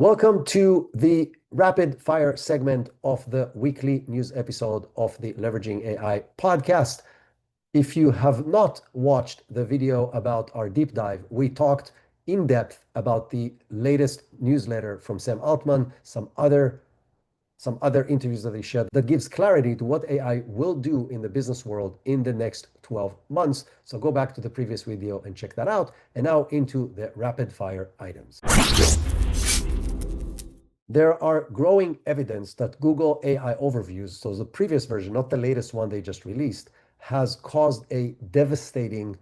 Welcome to the rapid fire segment of the weekly news episode of the Leveraging AI podcast. If you have not watched the video about our deep dive, we talked in depth about the latest newsletter from Sam Altman, some other interviews that he shared that gives clarity to what AI will do in the business world in the next 12 months. So go back to the previous video and check that out. And now into the rapid fire items. There are growing evidence that Google AI overviews, so the previous version, not the latest one they just released, has caused a devastating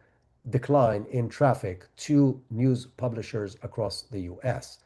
decline in traffic to news publishers across the US.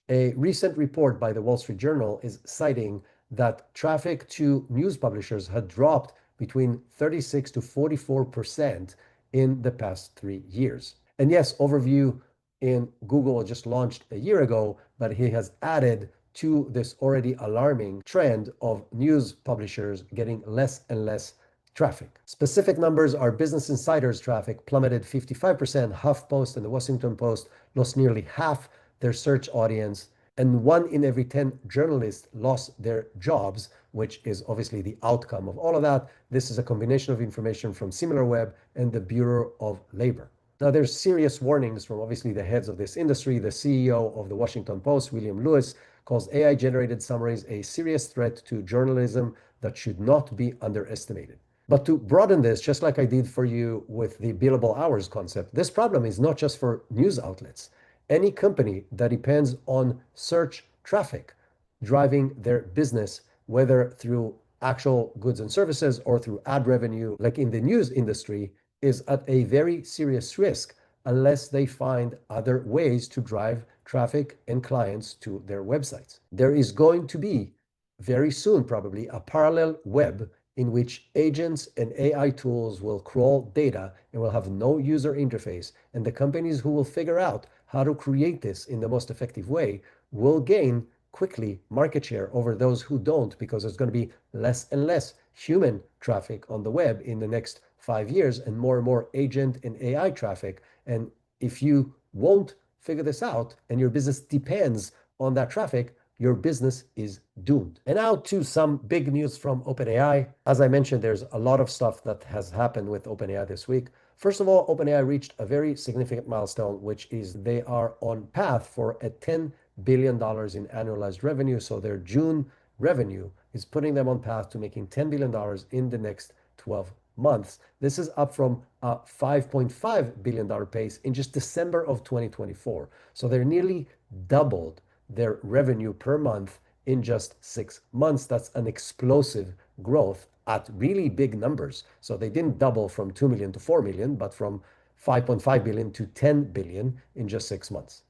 A recent report by the Wall Street Journal is citing that traffic to news publishers had dropped between 36 to 44% in the past 3 years. And yes, Overview in Google just launched a year ago, but he has added to this already alarming trend of news publishers getting less and less traffic. Specific numbers are Business Insider's traffic plummeted 55%, HuffPost and the Washington Post lost nearly half their search audience, and 1 in every 10 journalists lost their jobs, which is obviously the outcome of all of that. This is a combination of information from SimilarWeb and the Bureau of Labor. Now, there's serious warnings from obviously the heads of this industry. The CEO of the Washington Post, William Lewis, calls AI-generated summaries a serious threat to journalism that should not be underestimated. But to broaden this, just like I did for you with the billable hours concept, this problem is not just for news outlets. Any company that depends on search traffic driving their business, whether through actual goods and services or through ad revenue, like in the news industry, is at a very serious risk unless they find other ways to drive traffic and clients to their websites. There is going to be very soon, probably, a parallel web in which agents and AI tools will crawl data and will have no user interface. And the companies who will figure out how to create this in the most effective way will gain quickly market share over those who don't, because there's going to be less and less human traffic on the web in the next 5 years and more agent and AI traffic. And if you won't figure this out and your business depends on that traffic, your business is doomed. And now to some big news from OpenAI. As I mentioned, there's a lot of stuff that has happened with OpenAI this week. First of all, OpenAI reached a very significant milestone, which is they are on path for a $10 billion in annualized revenue. So their June revenue is putting them on path to making $10 billion in the next 12 months. This is up from a $5.5 billion pace in just December of 2024. So they're nearly doubled their revenue per month in just 6 months. That's an explosive growth at really big numbers. So they didn't double from 2 million to 4 million, but from 5.5 billion to 10 billion in just 6 months.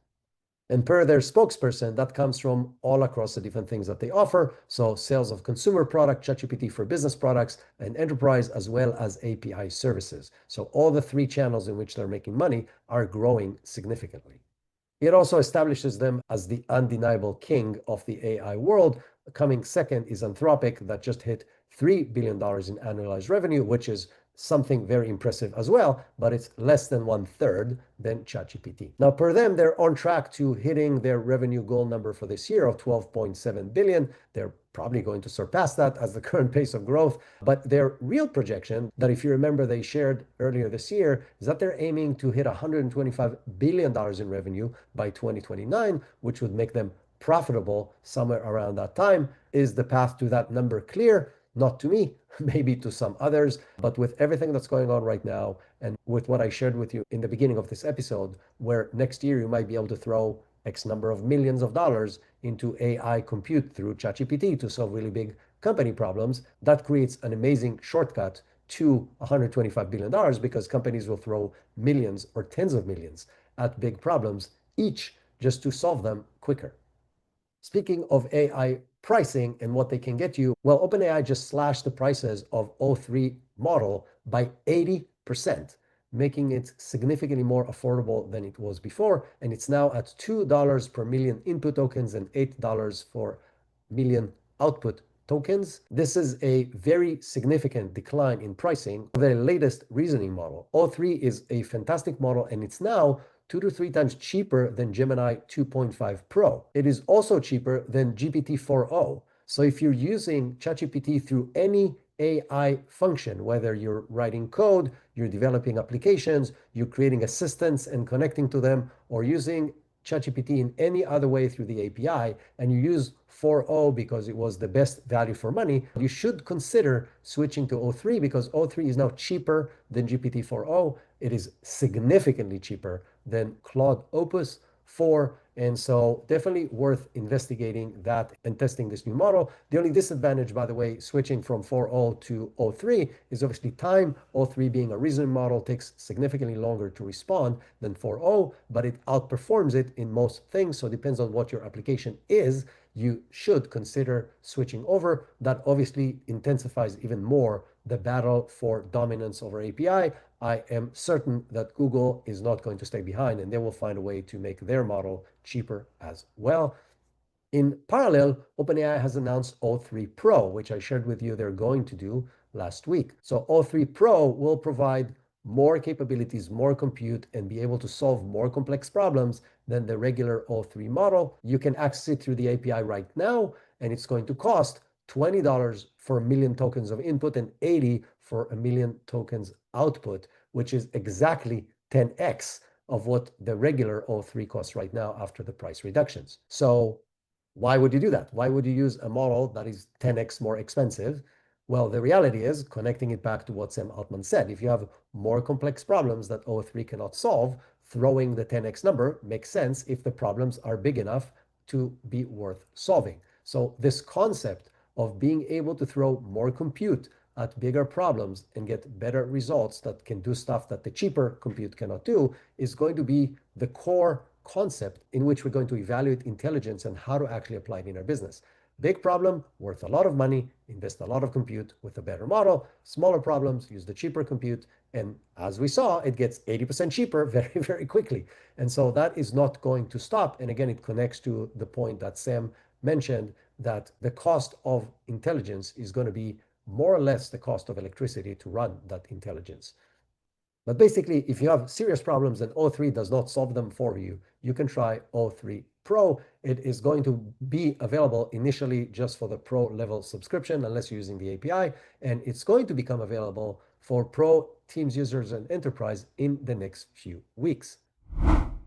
And per their spokesperson, that comes from all across the different things that they offer. So sales of consumer product, ChatGPT for business products and enterprise, as well as API services. So all the 3 channels in which they're making money are growing significantly. It also establishes them as the undeniable king of the AI world. Coming second is Anthropic, that just hit $3 billion in annualized revenue, which is something very impressive as well, but it's less than 1/3 than ChatGPT. Now, per them, they're on track to hitting their revenue goal number for this year of 12.7 billion. They're probably going to surpass that as the current pace of growth. But their real projection, that if you remember they shared earlier this year, is that they're aiming to hit $125 billion in revenue by 2029, which would make them profitable somewhere around that time. Is the path to that number clear? Not to me, maybe to some others, but with everything that's going on right now and with what I shared with you in the beginning of this episode, where next year you might be able to throw X number of millions of dollars into AI compute through ChatGPT to solve really big company problems, that creates an amazing shortcut to $125 billion, because companies will throw millions or tens of millions at big problems, each just to solve them quicker. Speaking of AI pricing and what they can get you, well, OpenAI just slashed the prices of O3 model by 80%, making it significantly more affordable than it was before. And it's now at $2 per million input tokens and $8 for million output tokens. This is a very significant decline in pricing of their latest reasoning model. O3 is a fantastic model, and it's now 2 to 3 times cheaper than Gemini 2.5 Pro. It is also cheaper than GPT-4o. So if you're using ChatGPT through any AI function, whether you're writing code, you're developing applications, you're creating assistants and connecting to them, or using ChatGPT in any other way through the API, and you use 4.0 because it was the best value for money, you should consider switching to O3 because O3 is now cheaper than GPT-4o. It is significantly cheaper than Claude Opus 4. And so definitely worth investigating that and testing this new model. The only disadvantage, by the way, switching from 4.0 to O3 is obviously time. O3 being a reasoning model takes significantly longer to respond than 4.0, but it outperforms it in most things. So it depends on what your application is. You should consider switching over. That obviously intensifies even more the battle for dominance over API. I am certain that Google is not going to stay behind and they will find a way to make their model cheaper as well. In parallel, OpenAI has announced O3 Pro, which I shared with you they're going to do last week. So O3 Pro will provide more capabilities, more compute, and be able to solve more complex problems than the regular O3 model. You can access it through the API right now, and it's going to cost $20 for a million tokens of input and 80 for a million tokens output, which is exactly 10x of what the regular O3 costs right now after the price reductions. So why would you do that? Why would you use a model that is 10x more expensive? Well, the reality is, connecting it back to what Sam Altman said, if you have more complex problems that O3 cannot solve, throwing the 10x number makes sense if the problems are big enough to be worth solving. So this concept of being able to throw more compute at bigger problems and get better results that can do stuff that the cheaper compute cannot do is going to be the core concept in which we're going to evaluate intelligence and how to actually apply it in our business. Big problem, worth a lot of money, invest a lot of compute with a better model. Smaller problems, use the cheaper compute. And as we saw, it gets 80% cheaper very, very quickly. And so that is not going to stop. And again, it connects to the point that Sam mentioned that the cost of intelligence is going to be more or less the cost of electricity to run that intelligence. But basically, if you have serious problems and O3 does not solve them for you, you can try O3 Pro. It is going to be available initially just for the Pro level subscription, unless you're using the API, and it's going to become available for Pro Teams users and Enterprise in the next few weeks.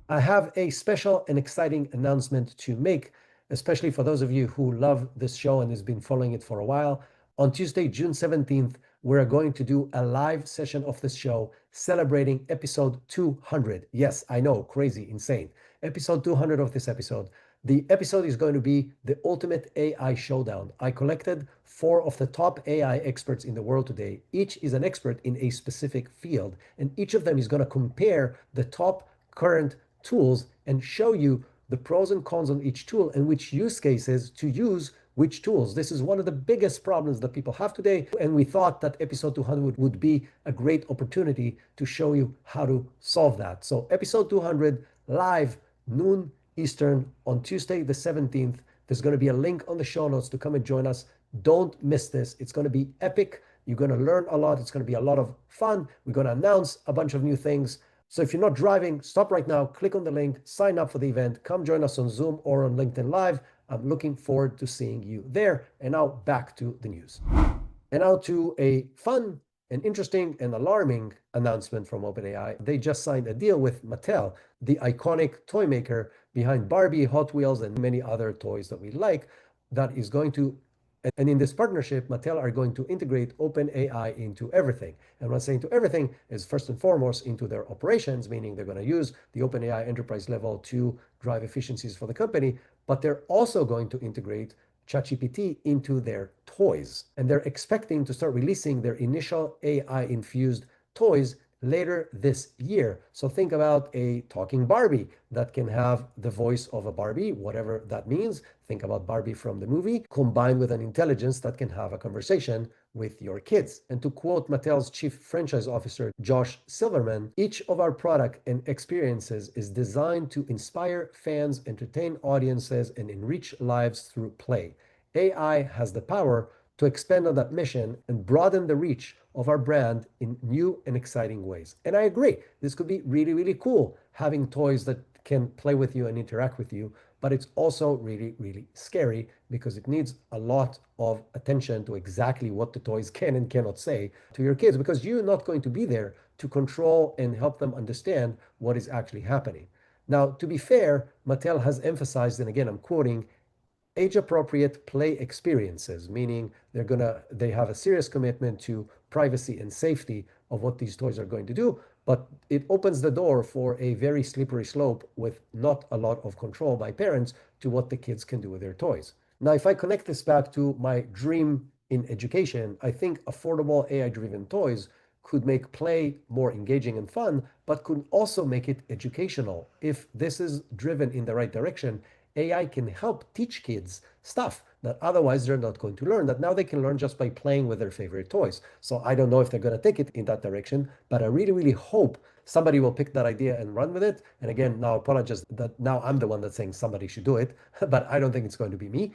I have a special and exciting announcement to make, especially for those of you who love this show and has been following it for a while. On Tuesday, June 17th, we're going to do a live session of this show celebrating episode 200. Yes, I know, crazy, insane. Episode 200 of this episode. The episode is going to be the ultimate AI showdown. I collected 4 of the top AI experts in the world today. Each is an expert in a specific field, and each of them is going to compare the top current tools and show you the pros and cons on each tool and which use cases to use which tools. This is one of the biggest problems that people have today. And we thought that episode 200 would be a great opportunity to show you how to solve that. So episode 200 live, noon Eastern on Tuesday, the 17th. There's going to be a link on the show notes to come and join us. Don't miss this. It's going to be epic. You're going to learn a lot. It's going to be a lot of fun. We're going to announce a bunch of new things. So if you're not driving, stop right now, click on the link, sign up for the event, come join us on Zoom or on LinkedIn Live. I'm looking forward to seeing you there. And now back to the news. And now to a fun and interesting and alarming announcement from OpenAI. They just signed a deal with Mattel, the iconic toy maker behind Barbie, Hot Wheels, and many other toys that we like, that is going to, and in this partnership, Mattel are going to integrate OpenAI into everything. And what I'm saying to everything is first and foremost into their operations, meaning they're going to use the OpenAI enterprise level to drive efficiencies for the company, but they're also going to integrate ChatGPT into their toys. And they're expecting to start releasing their initial AI-infused toys later this year. So think about a talking Barbie that can have the voice of a Barbie, whatever that means. Think about Barbie from the movie, combined with an intelligence that can have a conversation with your kids. And to quote Mattel's chief franchise officer, Josh Silverman, each of our product and experiences is designed to inspire fans, entertain audiences, and enrich lives through play. AI has the power to expand on that mission and broaden the reach of our brand in new and exciting ways. And I agree, this could be really, really cool having toys that can play with you and interact with you, but it's also really, really scary because it needs a lot of attention to exactly what the toys can and cannot say to your kids because you're not going to be there to control and help them understand what is actually happening. Now, to be fair, Mattel has emphasized, and again, I'm quoting, age-appropriate play experiences, meaning they have a serious commitment to privacy and safety of what these toys are going to do, but it opens the door for a very slippery slope with not a lot of control by parents to what the kids can do with their toys. Now, if I connect this back to my dream in education, I think affordable AI-driven toys could make play more engaging and fun, but could also make it educational. If this is driven in the right direction, AI can help teach kids stuff that otherwise they're not going to learn, that now they can learn just by playing with their favorite toys. So I don't know if they're going to take it in that direction, but I really, really hope somebody will pick that idea and run with it. And again, now I apologize that now I'm the one that's saying somebody should do it, but I don't think it's going to be me.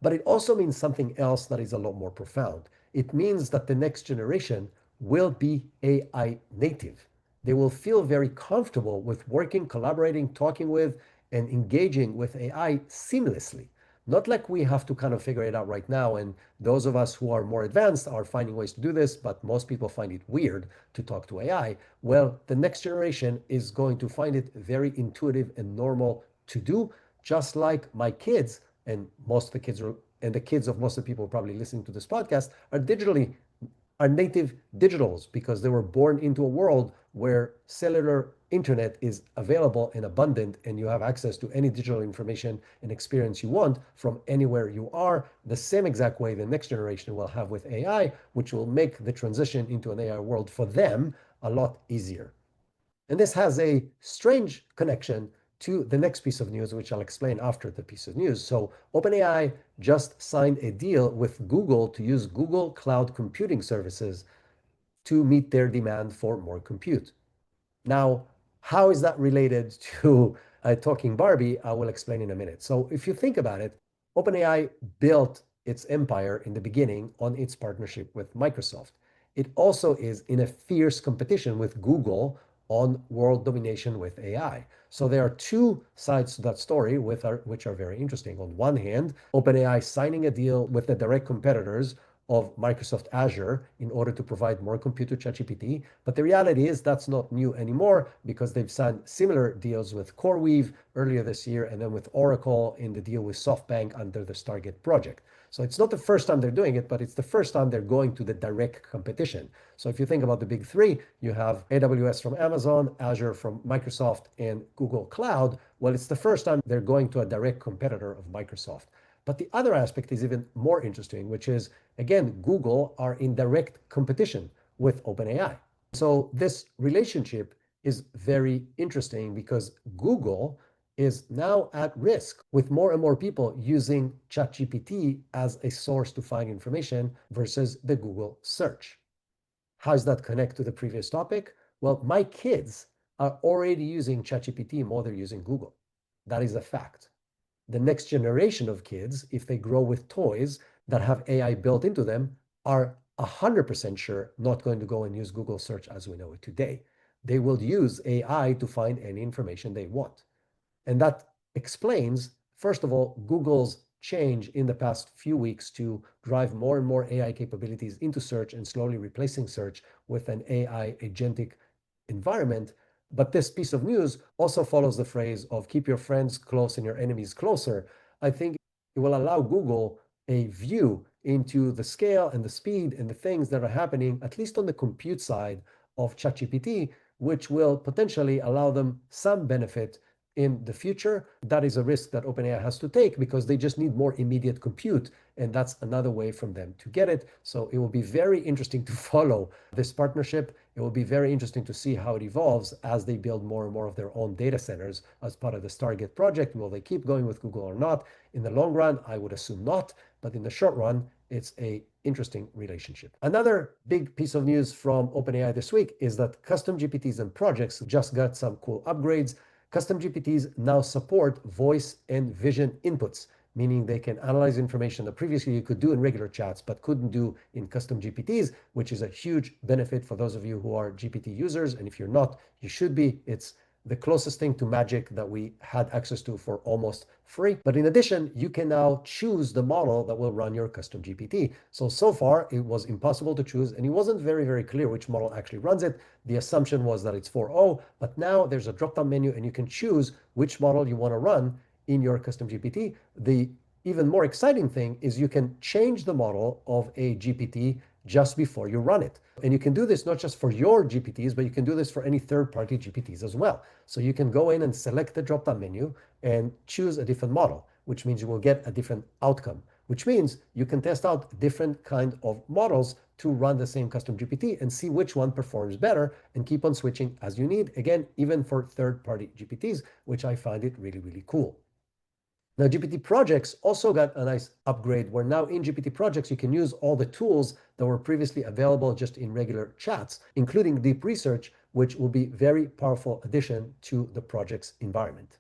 But it also means something else that is a lot more profound. It means that the next generation will be AI native. They will feel very comfortable with working, collaborating, talking with, and engaging with AI seamlessly. Not like we have to kind of figure it out right now. And those of us who are more advanced are finding ways to do this, but most people find it weird to talk to AI. Well, the next generation is going to find it very intuitive and normal to do, just like my kids and most of the kids are, and the kids of most of the people probably listening to this podcast are native digitals because they were born into a world where cellular internet is available and abundant and you have access to any digital information and experience you want from anywhere you are, the same exact way the next generation will have with AI, which will make the transition into an AI world for them a lot easier. And this has a strange connection to the next piece of news, which I'll explain after the piece of news. So OpenAI just signed a deal with Google to use Google Cloud Computing Services to meet their demand for more compute. Now, how is that related to Talking Barbie? I will explain in a minute. So if you think about it, OpenAI built its empire in the beginning on its partnership with Microsoft. It also is in a fierce competition with Google on world domination with AI. So there are two sides to that story which are very interesting. On one hand, OpenAI signing a deal with the direct competitors of Microsoft Azure in order to provide more compute to ChatGPT. But the reality is that's not new anymore because they've signed similar deals with CoreWeave earlier this year and then with Oracle in the deal with SoftBank under the Stargate project. So it's not the first time they're doing it, but it's the first time they're going to the direct competition. So if you think about the big three, you have AWS from Amazon, Azure from Microsoft, and Google Cloud. Well, it's the first time they're going to a direct competitor of Microsoft. But the other aspect is even more interesting, which is, again, Google are in direct competition with OpenAI. So this relationship is very interesting because Google is now at risk with more and more people using ChatGPT as a source to find information versus the Google search. How does that connect to the previous topic? Well, my kids are already using ChatGPT more than using Google. That is a fact. The next generation of kids, if they grow with toys that have AI built into them, are 100% sure not going to go and use Google search as we know it today. They will use AI to find any information they want. And that explains, first of all, Google's change in the past few weeks to drive more and more AI capabilities into search and slowly replacing search with an AI agentic environment. But this piece of news also follows the phrase of keep your friends close and your enemies closer. I think it will allow Google a view into the scale and the speed and the things that are happening, at least on the compute side of ChatGPT, which will potentially allow them some benefit in the future. That is a risk that OpenAI has to take because they just need more immediate compute. And that's another way from them to get it. So it will be very interesting to follow this partnership. It will be very interesting to see how it evolves as they build more and more of their own data centers as part of the Stargate project. Will they keep going with Google or not? In the long run, I would assume not. But in the short run, it's a interesting relationship. Another big piece of news from OpenAI this week is that custom GPTs and projects just got some cool upgrades. Custom GPTs now support voice and vision inputs, meaning they can analyze information that previously you could do in regular chats but couldn't do in custom GPTs, which is a huge benefit for those of you who are GPT users. And if you're not, you should be. It's the closest thing to magic that we had access to for almost free. But in addition, you can now choose the model that will run your custom GPT. So far, it was impossible to choose, and it wasn't very clear which model actually runs it. The assumption was that it's 4.0, but now there's a drop-down menu, and you can choose which model you want to run in your custom GPT. The even more exciting thing is you can change the model of a GPT just before you run it. And you can do this not just for your GPTs, but you can do this for any third-party GPTs as well. So you can go in and select the drop-down menu and choose a different model, which means you will get a different outcome, which means you can test out different kind of models to run the same custom GPT and see which one performs better and keep on switching as you need. Again, even for third-party GPTs, which I find it really cool. Now, GPT projects also got a nice upgrade where now in GPT projects, you can use all the tools that were previously available just in regular chats, including deep research, which will be very powerful addition to the project's environment.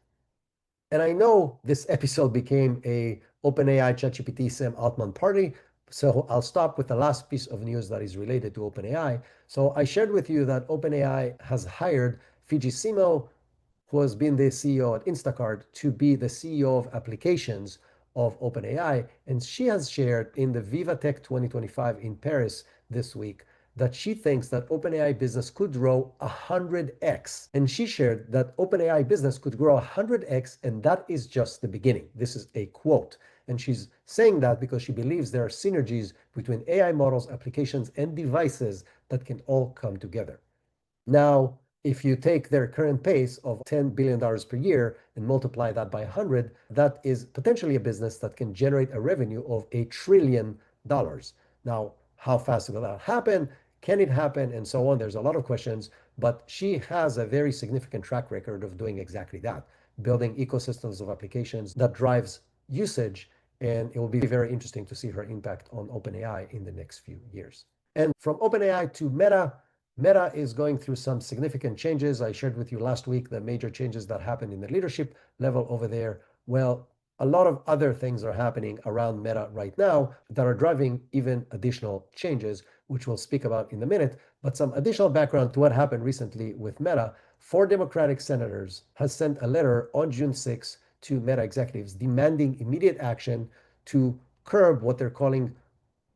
And I know this episode became a OpenAI ChatGPT Sam Altman party, so I'll stop with the last piece of news that is related to OpenAI. So I shared with you that OpenAI has hired Fiji Simo, who has been the CEO at Instacart, to be the CEO of applications of OpenAI. And she has shared in the Viva Tech 2025 in Paris this week that she thinks that OpenAI business could grow 100x. And she shared that OpenAI business could grow 100x, and that is just the beginning. This is a quote. And she's saying that because she believes there are synergies between AI models, applications, and devices that can all come together. Now, if you take their current pace of $10 billion per year and multiply that by 100, that is potentially a business that can generate a revenue of $1 trillion. Now, how fast will that happen? Can it happen? And so on. There's a lot of questions, but she has a very significant track record of doing exactly that, building ecosystems of applications that drives usage. And it will be very interesting to see her impact on OpenAI in the next few years. And from OpenAI to Meta, Meta is going through some significant changes. I shared with you last week the major changes that happened in the leadership level over there. Well, a lot of other things are happening around Meta right now that are driving even additional changes, which we'll speak about in a minute. But some additional background to what happened recently with Meta. 4 Democratic senators has sent a letter on June 6 to Meta executives demanding immediate action to curb what they're calling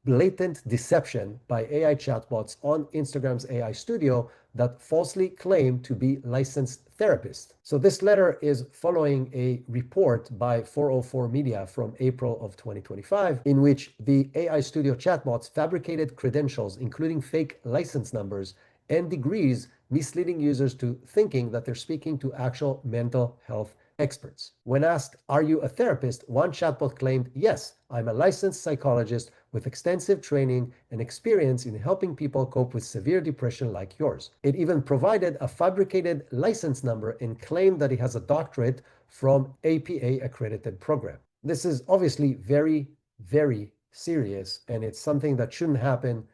blatant deception by AI chatbots on Instagram's AI Studio that falsely claim to be licensed therapists. So this letter is following a report by 404 Media from April of 2025, in which the AI Studio chatbots fabricated credentials, including fake license numbers and degrees, misleading users to thinking that they're speaking to actual mental health experts. When asked, "Are you a therapist?" one chatbot claimed, "Yes, I'm a licensed psychologist with extensive training and experience in helping people cope with severe depression like yours." It even provided a fabricated license number and claimed that it has a doctorate from APA accredited program. This is obviously very serious, and it's something that shouldn't happen,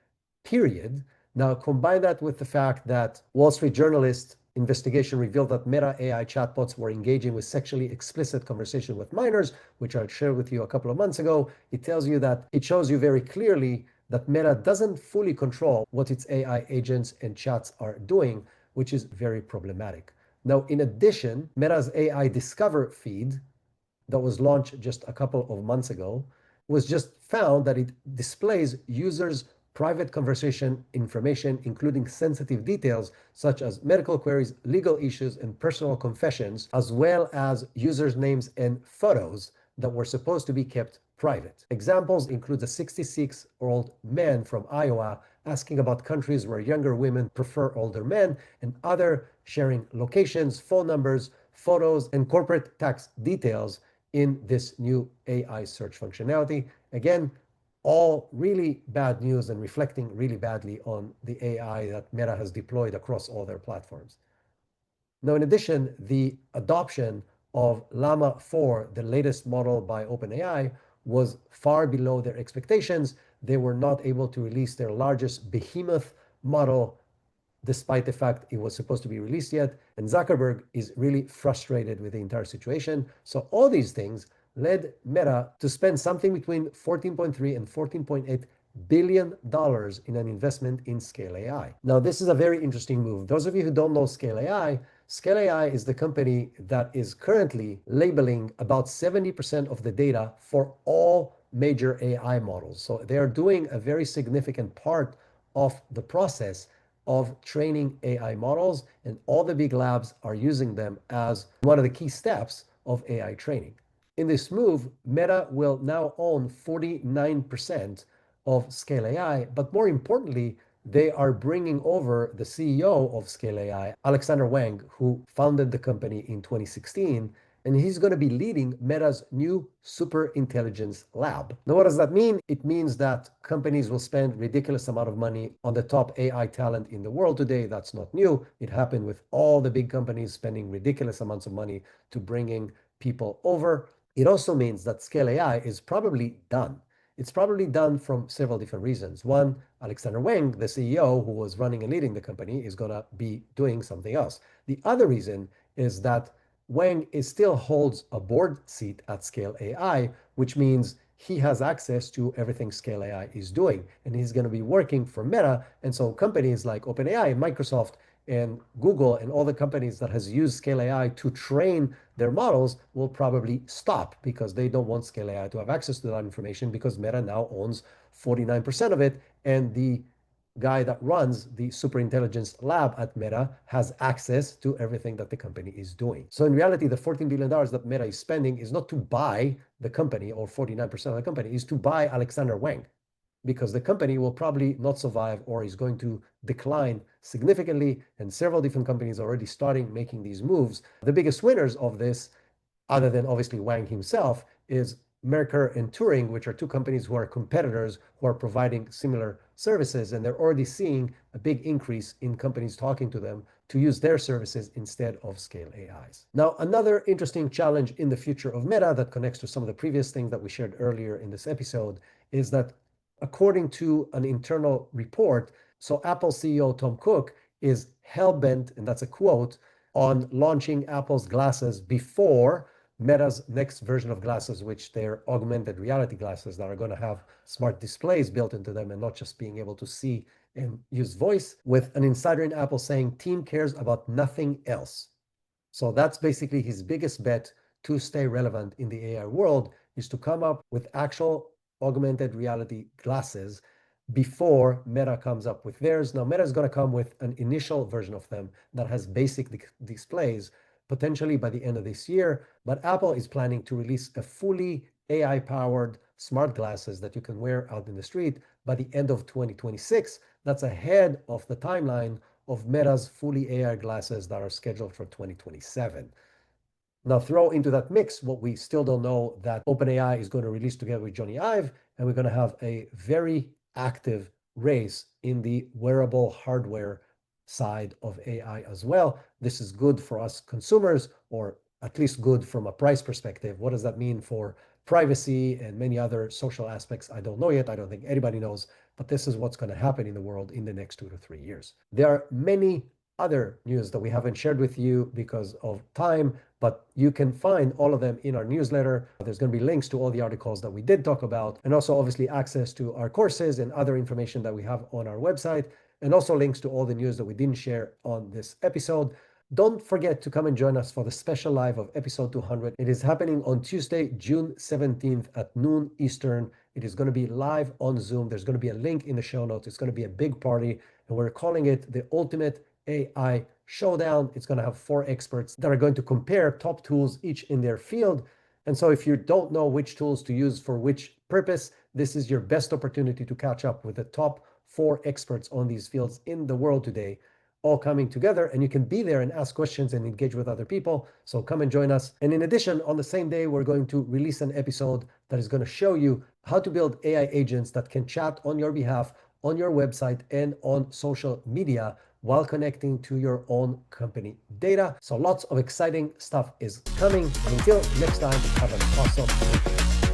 period. Now, combine that with the fact that Wall Street journalist investigation revealed that Meta AI chatbots were engaging with sexually explicit conversation with minors, which I shared with you a couple of months ago. It tells you that it shows you very clearly that Meta doesn't fully control what its AI agents and chats are doing, which is very problematic. Now, in addition, Meta's AI Discover feed that was launched just a couple of months ago was just found that it displays users' private conversation information, including sensitive details such as medical queries, legal issues, and personal confessions, as well as users' names and photos that were supposed to be kept private. Examples include a 66-year-old man from Iowa asking about countries where younger women prefer older men, and other sharing locations, phone numbers, photos, and corporate tax details in this new AI search functionality. Again, all really bad news and reflecting really badly on the AI that Meta has deployed across all their platforms. Now, in addition, the adoption of Llama 4, the latest model by OpenAI, was far below their expectations. They were not able to release their largest behemoth model despite the fact it was supposed to be released yet. And Zuckerberg is really frustrated with the entire situation. So all these things led Meta to spend something between 14.3 and 14.8 billion dollars in an investment in Scale AI. Now, this is a very interesting move. Those of you who don't know Scale AI is the company that is currently labeling about 70% of the data for all major AI models. So they are doing a very significant part of the process of training AI models, and all the big labs are using them as one of the key steps of AI training. In this move, Meta will now own 49% of Scale AI, but more importantly, they are bringing over the CEO of Scale AI, Alexander Wang, who founded the company in 2016, and he's going to be leading Meta's new super intelligence lab. Now, what does that mean? It means that companies will spend ridiculous amount of money on the top AI talent in the world today. That's not new. It happened with all the big companies spending ridiculous amounts of money to bringing people over. It also means that Scale AI is probably done. It's probably done from several different reasons. One, Alexander Wang, the CEO who was running and leading the company, is going to be doing something else. The other reason is that Wang still holds a board seat at Scale AI, which means he has access to everything Scale AI is doing, and he's going to be working for Meta. And so companies like OpenAI, Microsoft, and Google, and all the companies that has used Scale AI to train their models will probably stop because they don't want Scale AI to have access to that information, because Meta now owns 49% of it, and the guy that runs the superintelligence lab at Meta has access to everything that the company is doing. So in reality, the $14 billion that Meta is spending is not to buy the company, or 49% of the company, is to buy Alexander Wang, because the company will probably not survive or is going to decline significantly. And several different companies are already starting making these moves. The biggest winners of this, other than obviously Wang himself, is Mercer and Turing, which are two companies who are competitors who are providing similar services. And they're already seeing a big increase in companies talking to them to use their services instead of Scale AI's. Now, another interesting challenge in the future of Meta that connects to some of the previous things that we shared earlier in this episode is that, according to an internal report, so Apple CEO Tom Cook is hell-bent, and that's a quote, on launching Apple's glasses before Meta's next version of glasses, which they're augmented reality glasses that are going to have smart displays built into them and not just being able to see and use voice, with an insider in Apple saying team cares about nothing else. So that's basically his biggest bet to stay relevant in the AI world, is to come up with actual augmented reality glasses before Meta comes up with theirs. Now, Meta is going to come with an initial version of them that has basic displays, potentially by the end of this year. But Apple is planning to release a fully AI-powered smart glasses that you can wear out in the street by the end of 2026. That's ahead of the timeline of Meta's fully AI glasses that are scheduled for 2027. Now, throw into that mix what we still don't know, that OpenAI is going to release together with Johnny Ive, and we're going to have a very active race in the wearable hardware side of AI as well. This is good for us consumers, or at least good from a price perspective. What does that mean for privacy and many other social aspects? I don't know yet. I don't think anybody knows, but this is what's going to happen in the world in the next 2 to 3 years. There are many other news that we haven't shared with you because of time, but you can find all of them in our newsletter. There's going to be links to all the articles that we did talk about, and also obviously access to our courses and other information that we have on our website, and also links to all the news that we didn't share on this episode. Don't forget to come and join us for the special live of episode 200. It is happening on Tuesday, June 17th at noon Eastern. It is going to be live on Zoom. There's going to be a link in the show notes. It's going to be a big party, and we're calling it the Ultimate AI Showdown. It's going to have 4 experts that are going to compare top tools, each in their field. And so if you don't know which tools to use for which purpose, this is your best opportunity to catch up with the top 4 experts on these fields in the world today, all coming together, and you can be there and ask questions and engage with other people. So come and join us. And in addition, on the same day, we're going to release an episode that is going to show you how to build AI agents that can chat on your behalf on your website and on social media while connecting to your own company data. So lots of exciting stuff is coming. And until next time, have an awesome week.